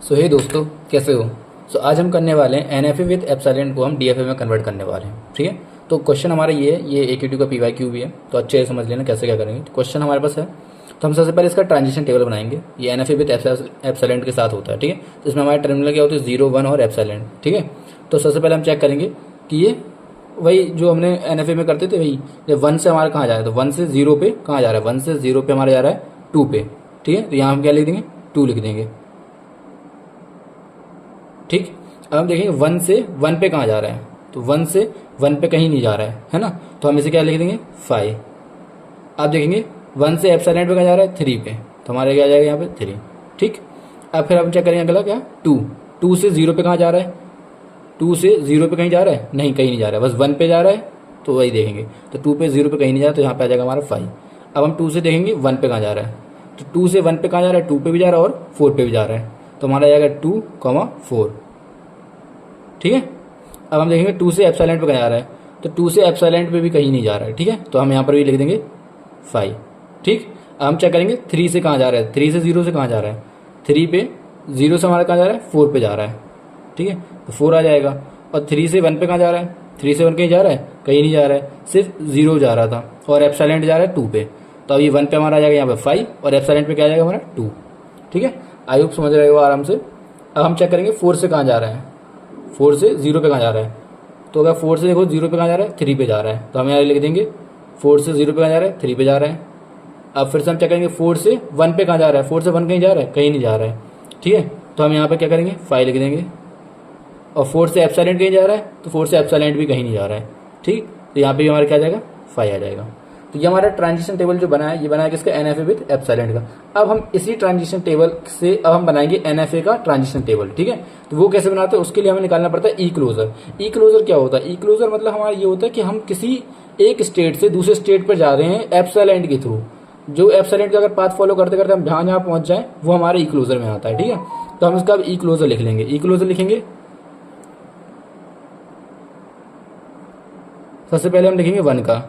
सो हे दोस्तों, कैसे हो। आज हम करने वाले हैं एनएफए विद एप्सिलॉन को हम डीएफए में कन्वर्ट करने वाले हैं। ठीक है, तो क्वेश्चन हमारा ये है, ये AQ2 का PYQ भी है, तो अच्छे से समझ लेना कैसे क्या करेंगे। तो क्वेश्चन हमारे पास है, तो हम सबसे पहले इसका ट्रांजिशन टेबल बनाएंगे। ये एनएफए विद एप्सिलॉन के साथ होता है। ठीक है, तो इसमें हमारे टर्मिनल क्या होते हैं, 0, 1 और एप्सिलॉन। ठीक है, तो सबसे पहले हम चेक करेंगे कि ये वही जो हमने एनएफए में करते थे वही, जब 1 से हमारा कहाँ जा रहा है, तो 1 से 0 पे कहाँ जा रहा है, 1 से 0 पे हमारा जा रहा है 2 पे। ठीक है, तो यहाँ हम क्या लिख देंगे, 2 लिख देंगे। ठीक, अब हम देखेंगे 1 से 1 पे कहाँ जा रहा है, तो 1 से 1 पे कहीं नहीं जा रहा है ना, तो हम इसे क्या लिख देंगे 5। अब देखेंगे 1 से एप्सिलॉन पे कहाँ जा रहा है, 3 पे, तो हमारे क्या आ जाएगा यहाँ पे 3। ठीक, अब फिर हम चेक करेंगे अगला क्या, 2 से 0 पे कहाँ जा रहा है, 2 से 0 पे कहीं जा रहा है, नहीं कहीं नहीं जा रहा है, बस 1 पे जा रहा है, तो वही देखेंगे। तो 2 पे 0 पे कहीं नहीं जा रहा, तो यहाँ पे आ जाएगा हमारा 5। अब हम 2 से देखेंगे 1 पे कहाँ जा रहा है, तो 2 से 1 पे कहाँ जा रहा है, 2 पे भी जा रहा है और 4 पे भी जा रहा है, तो हमारा जाएगा 2, 4। ठीक है, अब हम देखेंगे 2 से एप्सिलॉन पे कहाँ जा रहा है, तो 2 से एप्सिलॉन पे भी कहीं नहीं जा रहा है। ठीक है, तो हम यहाँ पर भी लिख देंगे 5। ठीक, अब हम चेक करेंगे 3 से कहाँ जा रहा है, 3 से 0 से कहाँ जा रहा है, 3 पे 0 से हमारा कहाँ जा रहा है, 4 पे जा रहा है। ठीक है, तो 4 आ जाएगा। और 3 से 1 पे कहाँ जा रहा है, 3 से 1 कहीं जा रहा है, कहीं नहीं जा रहा है, सिर्फ 0 जा रहा था, और एप्सिलॉन जा रहा है 2 पे, तो अब ये 1 पे हमारा आ जाएगा यहाँ पे 5 और एप्सिलॉन पे क्या आ जाएगा हमारा 2। ठीक है, आई होप समझ रहे हो आराम से। अब हम चेक करेंगे 4 से कहाँ जा रहा है, 4 से 0 पे कहाँ जा रहा है, तो अगर 4 से देखो 0 पे कहाँ जा रहा है, 3 पे जा रहा है, तो हम यहाँ लिख देंगे 4 से 0 पे कहाँ जा रहा है, 3 पे जा रहा है। अब फिर से हम चेक करेंगे 4 से 1 पे कहाँ जा रहा है, 4 से 1 कहीं जा रहा है, कहीं नहीं जा रहा है। ठीक है, तो हम यहाँ पे क्या करेंगे 5 लिख देंगे। और 4 से एप्सिलॉन कहीं जा रहा है, तो 4 से एप्सिलॉन भी कहीं नहीं जा रहा है। ठीक, तो यहाँ पे भी हमारा क्या आ जाएगा 5 आ जाएगा। तो ये हमारा ट्रांजिशन टेबल जो बना है, ये बना है किसका, एनएफए विद एप्सिलॉन का। अब हम इसी ट्रांजिशन टेबल से अब हम बनाएंगे एनएफए का ट्रांजिशन टेबल। ठीक है, तो वो कैसे बनाते हैं, उसके लिए हमें निकालना पड़ता है ई क्लोजर। ई क्लोजर क्या होता है, ई क्लोजर मतलब हमारा ये होता है कि हम किसी एक स्टेट से दूसरे स्टेट पर जा रहे हैं एप्सिलॉन के थ्रू। जो एप्सिलॉन का अगर पाथ फॉलो करते करते हम जहां पहुंच जाए वो हमारे ई क्लोजर में आता है। ठीक है, तो हम इसका ई क्लोजर लिख लेंगे। ई क्लोजर लिखेंगे, सबसे पहले हम लिखेंगे 1 का,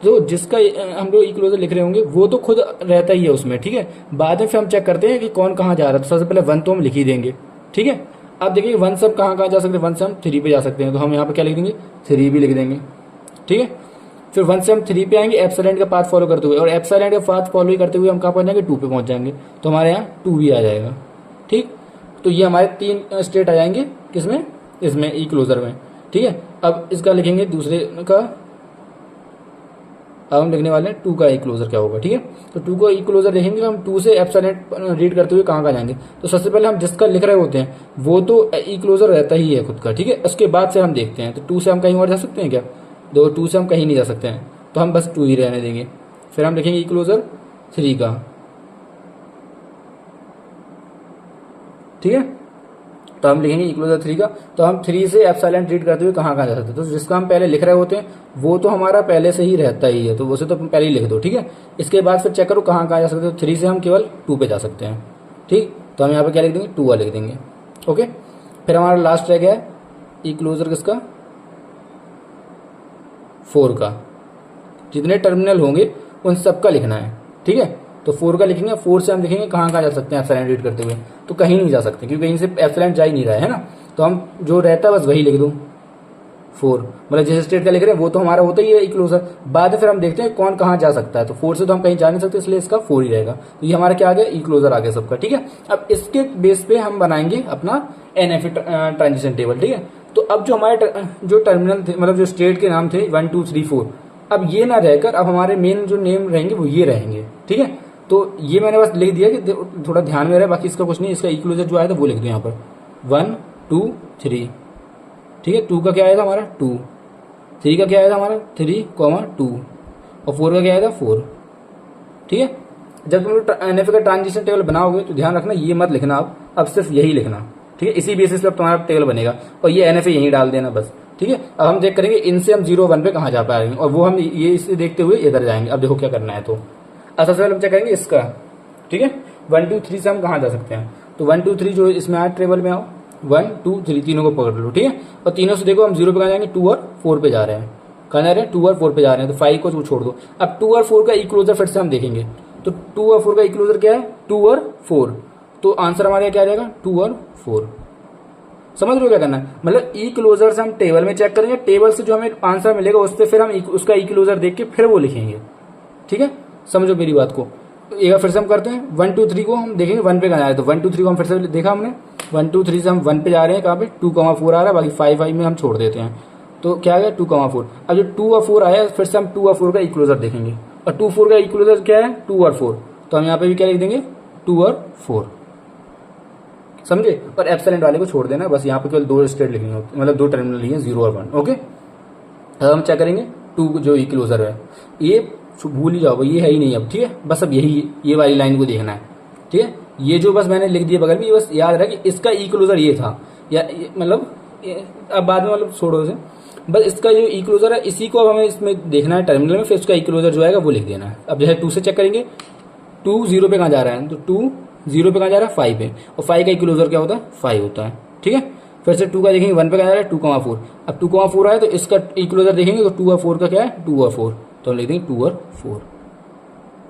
जो जिसका हम लोग ई क्लोजर लिख रहे होंगे वो तो खुद रहता ही है उसमें। ठीक है, बाद में फिर हम चेक करते हैं कि कौन कहाँ जा रहा है, तो सबसे पहले 1 तो हम लिख ही देंगे। ठीक है, अब देखिए 1 से हम कहाँ कहाँ जा सकते हैं, 1 से हम 3 पे जा सकते हैं, तो हम यहाँ पे क्या लिख देंगे 3 भी लिख देंगे। ठीक है, फिर 1 से हम 3 पे आएंगे एप्सिलॉन का पाथ फॉलो करते हुए, और एप्सिलॉन का पाथ फॉलो ही करते हुए हम कहाँ पहुंच जाएंगे, 2 पे पहुंच जाएंगे, तो हमारे यहाँ 2 भी आ जाएगा। ठीक, तो ये हमारे 3 स्टेट आ जाएंगे किसमें, इसमें ई क्लोजर में। ठीक है, अब इसका लिखेंगे दूसरे का, अब हम लिखने वाले हैं 2 का ई क्लोजर क्या होगा। ठीक है, तो 2 का ई क्लोजर देखेंगे, हम 2 से एप्सिलॉन रीड करते हुए कहाँ कहाँ जाएंगे, तो सबसे पहले हम जिसका लिख रहे होते हैं वो तो ई क्लोजर रहता ही है खुद का। ठीक है, उसके बाद से हम देखते हैं, तो 2 से हम कहीं और जा सकते हैं क्या, 2 से हम कहीं नहीं जा सकते हैं, तो हम बस 2 ही रहने देंगे। फिर हम लिखेंगे ई क्लोजर 3 का। ठीक है, तो हम लिखेंगे ई क्लोजर 3 का, तो हम 3 से एप्सिलॉन रीड करते हुए कहाँ कहाँ जा सकते हैं, तो जिसका हम पहले लिख रहे होते हैं वो तो हमारा पहले से ही रहता ही है, तो उसे तो पहले ही लिख दो। ठीक है, इसके बाद फिर चेक करो कहाँ कहाँ जा सकते हो, 3 से हम केवल 2 पे जा सकते हैं। ठीक, तो हम यहाँ पे क्या लिख देंगे 2 लिख देंगे। ओके, फिर हमारा लास्ट रह गया ई क्लोजर किसका, 4 का। जितने टर्मिनल होंगे उन सबका लिखना है। ठीक है, तो 4 का लिखेंगे, 4 से हम लिखेंगे कहाँ कहाँ जा सकते हैं एप्सिलॉन रीड करते हुए, तो कहीं नहीं जा सकते क्योंकि कहीं से एप्सिलॉन जा ही नहीं रहा है ना, तो हम जो रहता है बस वही लिख दूँ 4, मतलब जिस स्टेट का लिख रहे हैं वो तो हमारा होता ही है ई क्लोजर। बाद में फिर हम देखते हैं कौन कहाँ जा सकता है, तो 4 से तो हम कहीं जा नहीं सकते, इसलिए इसका 4 ही रहेगा। तो ये हमारा क्या आ गया, ई क्लोजर आ गया सबका। ठीक है, अब इसके बेस पे हम बनाएंगे अपना एनएफए ट्रांजिशन टेबल। ठीक है, तो अब जो हमारे जो टर्मिनल थे, मतलब जो स्टेट के नाम थे 1 2 3 4, अब ये ना रहकर अब हमारे मेन जो नेम रहेंगे वो ये रहेंगे। ठीक है, तो ये मैंने बस लिख दिया कि थोड़ा ध्यान में रहे, बाकी इसका कुछ नहीं। इसका ई क्लोजर जो आया था वो लिख दो यहाँ पर 1 2 3। ठीक है, 2 का क्या आया था हमारा 2, 3 का क्या आया था हमारा 3, 2, और 4 का क्या आया था 4। ठीक है, जब तुम एनएफए का ट्रांजिशन टेबल बनाओगे तो ध्यान रखना ये मत लिखना अब सिर्फ यही लिखना। ठीक है, इसी बेसिस पे तुम्हारा टेबल बनेगा, और ये एनएफए यहीं डाल देना बस। ठीक है, अब हम चेक करेंगे इनसे हम 0 1 पे कहाँ जा पाएंगे, और वो हम ये इसे देखते हुए इधर जाएंगे। अब देखो क्या करना है, तो सबसे पहले हम चेक करेंगे इसका। ठीक है, 1 2 3 से हम कहाँ जा सकते हैं, तो 1 2 3 जो इसमें आया टेबल में आओ, 1 2 3 तीनों को पकड़ लो। ठीक है, और तीनों से देखो हम 0 पे कहाँ जाएंगे, 2 और 4 पे जा रहे हैं। कहाँ जा रहे हैं, 2 और 4 पे जा रहे हैं, तो 5 को छोड़ दो। अब 2 और 4 का ई क्लोजर फिर से हम देखेंगे, तो 2 और 4 का ई क्लोजर क्या है, 2 और 4, तो आंसर हमारे क्या आ जाएगा 2 और 4। समझ रहे हो क्या करना है? मतलब ई क्लोजर से हम टेबल में चेक करेंगे, टेबल से जो हमें आंसर मिलेगा उससे फिर हम उसका ई क्लोजर देख के फिर वो लिखेंगे। ठीक है, समझो मेरी बात को। एक बार फिर से हम करते हैं 1 2 3 को हम देखेंगे 1 पे कहाँ जा रहे हैं। तो 1 2 3 को हम फिर से देखा हमने, 1 2 3 से हम 1 पे जा रहे हैं, कहाँ पे 2,4 आ रहा है, बाकी 5 5 में हम छोड़ देते हैं। तो क्या आ गया 2,4। अब जो 2 और 4 आया फिर से हम 2 और 4 का इक्लोजर देखेंगे, और 2 4 का इक्लोजर क्या है 2 और 4। तो हम यहाँ पे भी क्या लिख देंगे 2 और 4, समझे। और एप्सिलॉन वाले को छोड़ देना, बस यहाँ पे केवल 2 स्टेट लिखनी होती, मतलब 2 टर्मिनल लिखे 0 और 1। ओके, अब हम चेक करेंगे 2 जो इक्लोजर है, ये भूल ही जाओ, ये है ही नहीं अब। ठीक है, बस अब यही ये वाली लाइन को देखना है। ठीक है, ये जो बस मैंने लिख दिया बगल में, ये बस याद रहा कि इसका ई क्लोजर ये था, या मतलब अब बाद में मतलब छोड़ो इसे, बस इसका जो ई क्लोजर है इसी को अब हमें इसमें देखना है टर्मिनल में, फिर उसका ई क्लोजर जो आएगा वो लिख देना है। अब जैसे 2 से चेक करेंगे, 2 0 पे कहाँ जा रहा है, तो 2 0 पे कहाँ जा रहा है 5 पे, और 5 का ई क्लोजर क्या होता है 5 होता है। ठीक है, फिर से 2 का देखेंगे 1 पे कहाँ जा रहा है 2,4। अब 2,4 आया तो इसका ई क्लोजर देखेंगे तो 2 और 4 का क्या है 2 और 4, तो हम लिख देंगे 2 और 4।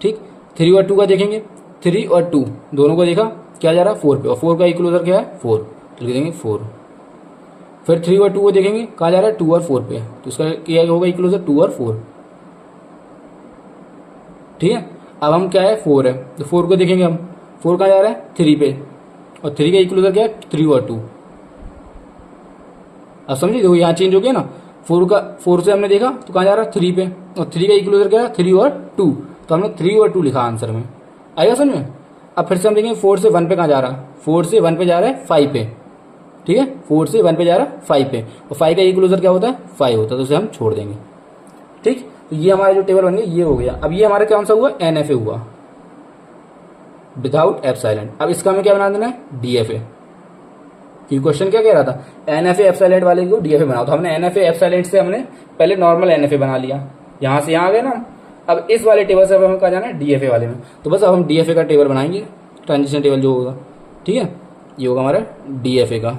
ठीक, 3 और 2 का देखेंगे, 3 और 2 दोनों को देखा क्या जा रहा है 4 पे, और 4 का इक्वलाइजर क्या है 4, तो लिख देंगे 4। फिर 3 और 2 को देखेंगे कहाँ जा रहा है 2 और 4 पे, तो इसका क्या होगा इक्वलाइजर 2 और 4। ठीक है, अब हम क्या है 4 है, तो 4 को देखेंगे हम, 4 कहाँ जा रहा है 3 पे, और 3 का इक्वलाइजर क्या है 3 और 2। अब समझिए, देखो यहाँ चेंज हो गया ना, 4 से हमने देखा तो कहाँ जा रहा है 3 पे, और 3 का इक्वलाइजर क्या है 3 और 2, तो हमने 3 और 2 लिखा आंसर में। आएगा समझ में। अब फिर से हम देखेंगे 4 से 1 पे कहाँ जा रहा है, 4 से 1 पे जा रहा है 5 पे। ठीक है, 4 से 1 पे जा रहा है 5 पे, और 5 का इक्वलाइजर क्या होता है 5 होता है, तो उसे हम छोड़ देंगे। ठीक, तो ये हमारा जो टेबल बन गया ये हो गया। अब ये हमारा कौन सा हुआ NFA हुआ, विदाउट एप्सिलॉन। अब इसका हमें क्या बना देना है DFA, क्योंकि क्वेश्चन क्या कह रहा था NFA एप्सिलॉन वाले को DFA बनाओ, तो हमने NFA एप्सिलॉन से हमने पहले नॉर्मल NFA बना लिया, यहां से यहां आ गए ना। अब इस वाले टेबल से अब हमें कहा जाना है DFA वाले में, तो बस अब हम DFA का टेबल बनाएंगे, ट्रांजिशन टेबल जो होगा। ठीक है, ये होगा हमारा DFA का।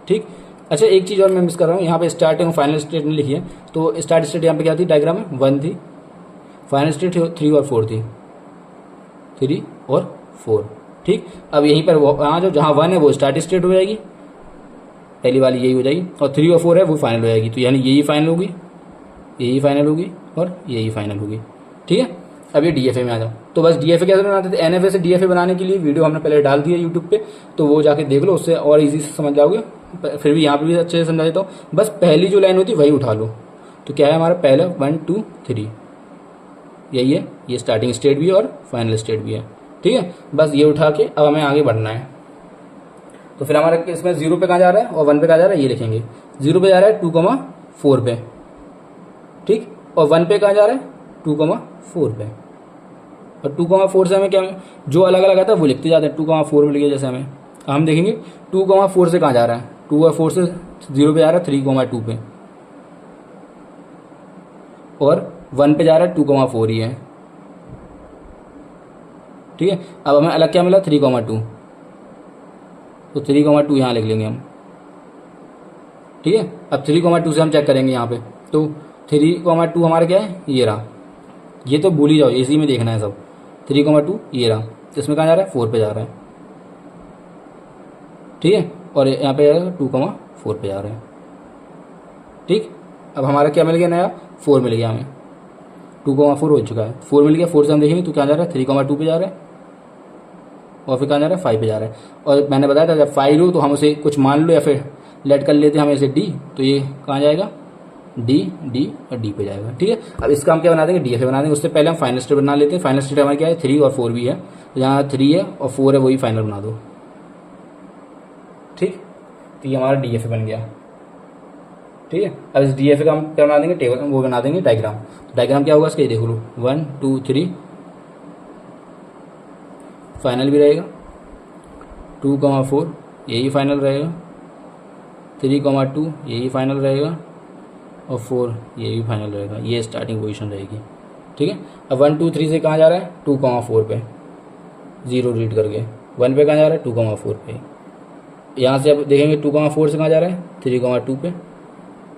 ठीक, अच्छा एक चीज़ और मैं मिस कर रहा हूँ, यहाँ पे स्टार्टिंग और फाइनल स्टेट नहीं लिखी है, तो स्टार्ट स्टेट यहाँ पे क्या थी डायग्राम में 1 थी, फाइनल स्टेट 3 और 4 थी, 3 और 4। ठीक, अब यहीं पर यहाँ जो जहाँ 1 है वो स्टार्ट स्टेट हो जाएगी, पहली वाली यही हो जाएगी, और 3 और 4 है वो फाइनल हो जाएगी, तो यानी यही फाइनल होगी, यही फाइनल होगी, और यही फाइनल होगी। ठीक है, अब ये DFA में आ जाओ। तो बस DFA कैसे बनाते थे, NFA से DFA बनाने के लिए वीडियो हमने पहले डाल दी है यूट्यूब पे, तो वो जाके देख लो, उससे और इजी से समझ जाओगे। फिर भी यहाँ पे भी अच्छे से समझा देता हूँ, बस पहली जो लाइन होती है वही उठा लो। तो क्या है हमारा पहला 1 2 3 यही है, ये स्टार्टिंग स्टेट भी है और फाइनल स्टेट भी है। ठीक है, बस ये उठा के अब हमें आगे बढ़ना है। तो फिर हमारा इसमें 0 पे कहाँ जा रहा है और 1 पे कहाँ जा रहा है ये लिखेंगे। 0 पे जा रहा है 2,4 पे, ठीक, और 1 पे कहाँ जा रहा है 2,4 पे, और 2,4 से हमें क्या जो अलग अलग आता है वो लिखते जाते हैं। 2,4 मिल गया, जैसे हमें हम देखेंगे 2,4 से कहाँ जा रहा है, 2 और 4 से 0 पे जा रहा है 3,2 पे, और 1 पे जा रहा है 2,4 ही है। ठीक है, अब हमें अलग क्या मिला 3,2, तो 3,2 यहाँ लिख लेंगे हम। ठीक है, अब 3,2 से हम चेक करेंगे यहाँ पे, तो 3,2 हमारा क्या है ये रहा, ये तो भूल ही जाओ, इसी में देखना है सब। 3,2 ये रहा, इसमें कहाँ जा रहा है 4 पे जा रहा है। ठीक है, और यहाँ पे 2,4 पे जा रहा है। ठीक, अब हमारा क्या मिल गया नया 4 मिल गया हमें, 2,4 हो चुका है, 4 मिल गया। 4 से हम देखेंगे तो क्या जा रहा है 3,2 पे जा रहा है, और फिर कहाँ जा रहा है 5 पे जा रहा है। और मैंने बताया था जब 5 हो तो हम उसे कुछ मान लो या फिर लेट कर लेते हैं हम इसे D, तो ये कहाँ जाएगा D D और D पे जाएगा। ठीक है, अब इसका हम क्या बना देंगे DFA बना देंगे। उससे पहले हम फाइनल स्टेट बना लेते हैं। फाइनल स्टेट हमारे क्या है 3 और 4 भी है, तो जहाँ 3 है और 4 है वही फाइनल बना दो। ठीक, तो ये हमारा DFA बन गया। ठीक है, अब इस DFA का हम क्या बना देंगे टेबल, वो बना देंगे डायग्राम। डायग्राम क्या होगा इसका, देख लो 1 2 3 फाइनल भी रहेगा, 2,4 यही फाइनल रहेगा, 3,2 यही फाइनल रहेगा, और 4 ये भी फाइनल रहेगा। ये स्टार्टिंग पोजीशन रहेगी। ठीक है, अब 1 2 3 से कहाँ जा रहा है 2,4 पे, 0 रीड करके। 1 पे कहाँ जा रहा है 2,4 पे, यहाँ से अब देखेंगे 2,4 से कहाँ जा रहा है 3,2 पे,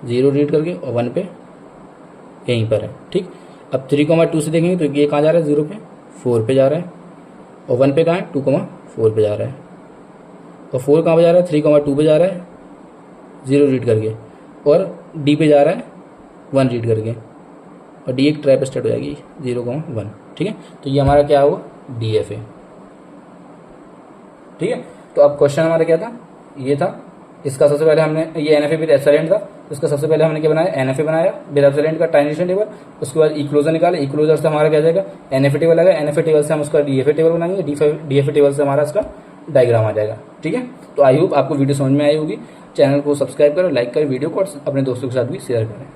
0 रीड करके, और 1 पे यहीं पर है। ठीक, अब 3,2 से देखेंगे तो ये कहाँ जा रहा है 0 पे 4 पे जा रहा है, और 1 पे कहाँ है 2,4 पे जा रहा है। और 4 कहाँ पे जा रहा है, 3,2 पे जा रहा है 0 रीड करके, और डी पे जा रहा है 1 रीड करके, और डी एक ट्रैप स्टेट हो जाएगी 0,1। ठीक है, तो ये हमारा क्या होगा, डी एफ है। ठीक है, तो अब क्वेश्चन हमारा क्या था, ये था, इसका सबसे पहले हमने ये एनएफए विद एप्सिलॉन था, तो इसका सबसे पहले हमने क्या बनाया, एनएफए बनाया विद एप्सिलॉन का ट्रांजिशन टेबल। उसके बाद इक्लोजर निकाला, इक्लोजर से हमारा क्या जाएगा, एनएफए टेबल आएगा, एनएफए टेबल से हम उसका डीएफए टेबल बनाएंगे, डीएफए टेबल से हमारा इसका डायग्राम आ जाएगा। ठीक है, तो आई होप आपको वीडियो समझ में आई होगी। चैनल को सब्सक्राइब करें, लाइक करें वीडियो को, और अपने दोस्तों के साथ भी शेयर करें।